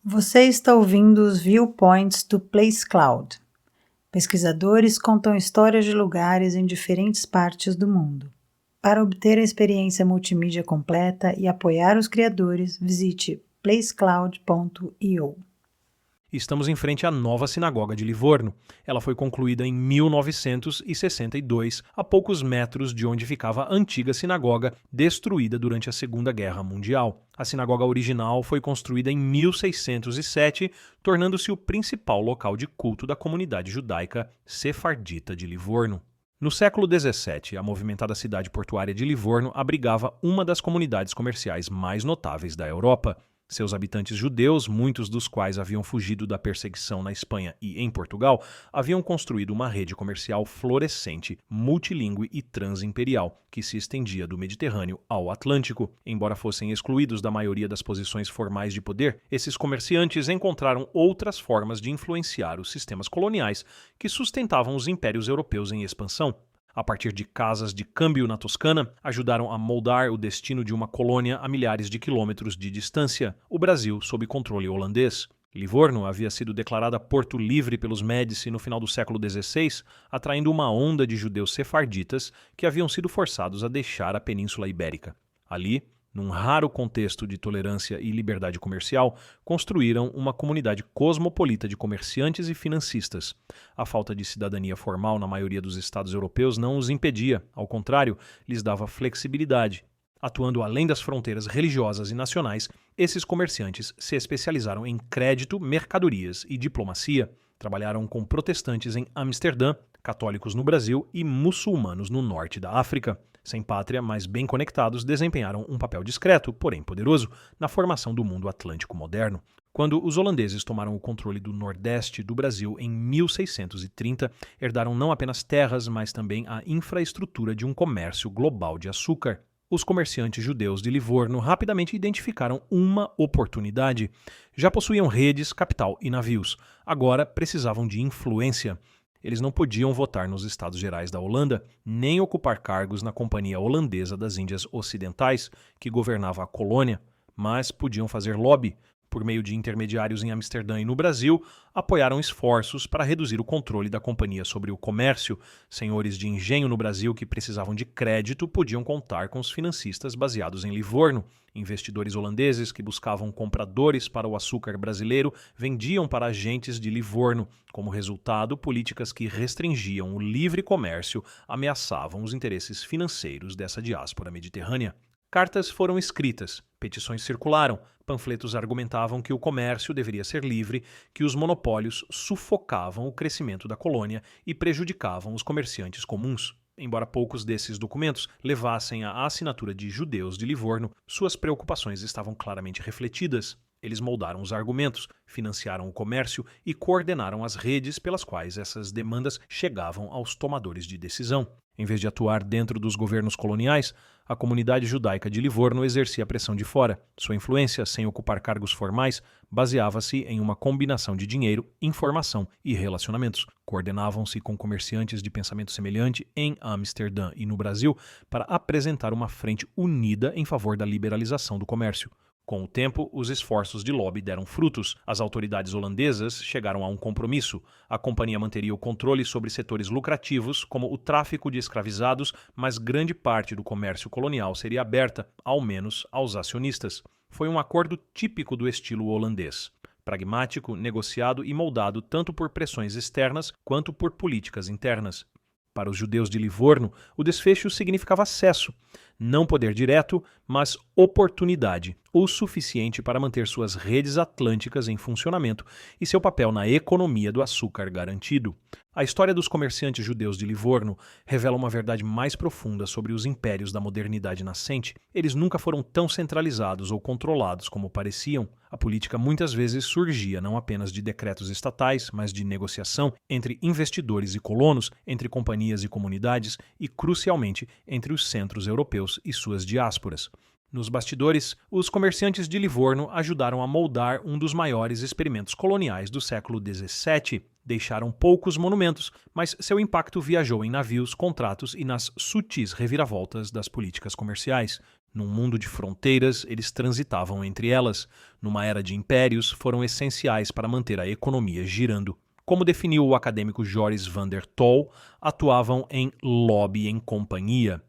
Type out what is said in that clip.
Você está ouvindo os Viewpoints do Place Cloud. Pesquisadores contam histórias de lugares em diferentes partes do mundo. Para obter a experiência multimídia completa e apoiar os criadores, visite placecloud.io. Estamos em frente à nova sinagoga de Livorno. Ela foi concluída em 1962, a poucos metros de onde ficava a antiga sinagoga, destruída durante a Segunda Guerra Mundial. A sinagoga original foi construída em 1607, tornando-se o principal local de culto da comunidade judaica sefardita de Livorno. No século XVII, a movimentada cidade portuária de Livorno abrigava uma das comunidades comerciais mais notáveis da Europa. Seus habitantes judeus, muitos dos quais haviam fugido da perseguição na Espanha e em Portugal, haviam construído uma rede comercial florescente, multilingüe e transimperial, que se estendia do Mediterrâneo ao Atlântico. Embora fossem excluídos da maioria das posições formais de poder, esses comerciantes encontraram outras formas de influenciar os sistemas coloniais que sustentavam os impérios europeus em expansão. A partir de casas de câmbio na Toscana, ajudaram a moldar o destino de uma colônia a milhares de quilômetros de distância, o Brasil sob controle holandês. Livorno havia sido declarada Porto Livre pelos Médici no final do século XVI, atraindo uma onda de judeus sefarditas que haviam sido forçados a deixar a Península Ibérica. Ali, num raro contexto de tolerância e liberdade comercial, construíram uma comunidade cosmopolita de comerciantes e financistas. A falta de cidadania formal na maioria dos estados europeus não os impedia, ao contrário, lhes dava flexibilidade. Atuando além das fronteiras religiosas e nacionais, esses comerciantes se especializaram em crédito, mercadorias e diplomacia. Trabalharam com protestantes em Amsterdã, católicos no Brasil e muçulmanos no norte da África. Sem pátria, mas bem conectados, desempenharam um papel discreto, porém poderoso, na formação do mundo atlântico moderno. Quando os holandeses tomaram o controle do nordeste do Brasil em 1630, herdaram não apenas terras, mas também a infraestrutura de um comércio global de açúcar. Os comerciantes judeus de Livorno rapidamente identificaram uma oportunidade. Já possuíam redes, capital e navios. Agora precisavam de influência. Eles não podiam votar nos Estados Gerais da Holanda, nem ocupar cargos na Companhia Holandesa das Índias Ocidentais, que governava a colônia, mas podiam fazer lobby. Por meio de intermediários em Amsterdã e no Brasil, apoiaram esforços para reduzir o controle da companhia sobre o comércio. Senhores de engenho no Brasil que precisavam de crédito podiam contar com os financistas baseados em Livorno. Investidores holandeses que buscavam compradores para o açúcar brasileiro vendiam para agentes de Livorno. Como resultado, políticas que restringiam o livre comércio ameaçavam os interesses financeiros dessa diáspora mediterrânea. Cartas foram escritas, petições circularam, panfletos argumentavam que o comércio deveria ser livre, que os monopólios sufocavam o crescimento da colônia e prejudicavam os comerciantes comuns. Embora poucos desses documentos levassem à assinatura de judeus de Livorno, suas preocupações estavam claramente refletidas. Eles moldaram os argumentos, financiaram o comércio e coordenaram as redes pelas quais essas demandas chegavam aos tomadores de decisão. Em vez de atuar dentro dos governos coloniais, a comunidade judaica de Livorno exercia pressão de fora. Sua influência, sem ocupar cargos formais, baseava-se em uma combinação de dinheiro, informação e relacionamentos. Coordenavam-se com comerciantes de pensamento semelhante em Amsterdã e no Brasil para apresentar uma frente unida em favor da liberalização do comércio. Com o tempo, os esforços de lobby deram frutos. As autoridades holandesas chegaram a um compromisso. A companhia manteria o controle sobre setores lucrativos, como o tráfico de escravizados, mas grande parte do comércio colonial seria aberta, ao menos, aos acionistas. Foi um acordo típico do estilo holandês. Pragmático, negociado e moldado tanto por pressões externas quanto por políticas internas. Para os judeus de Livorno, o desfecho significava acesso. Não poder direto, mas oportunidade, o suficiente para manter suas redes atlânticas em funcionamento e seu papel na economia do açúcar garantido. A história dos comerciantes judeus de Livorno revela uma verdade mais profunda sobre os impérios da modernidade nascente. Eles nunca foram tão centralizados ou controlados como pareciam. A política muitas vezes surgia não apenas de decretos estatais, mas de negociação entre investidores e colonos, entre companhias e comunidades e, crucialmente, entre os centros europeus e suas diásporas. Nos bastidores, os comerciantes de Livorno ajudaram a moldar um dos maiores experimentos coloniais do século XVII. Deixaram poucos monumentos, mas seu impacto viajou em navios, contratos e nas sutis reviravoltas das políticas comerciais. Num mundo de fronteiras, eles transitavam entre elas. Numa era de impérios, foram essenciais para manter a economia girando. Como definiu o acadêmico Joris van der Tol, atuavam em lobby em companhia.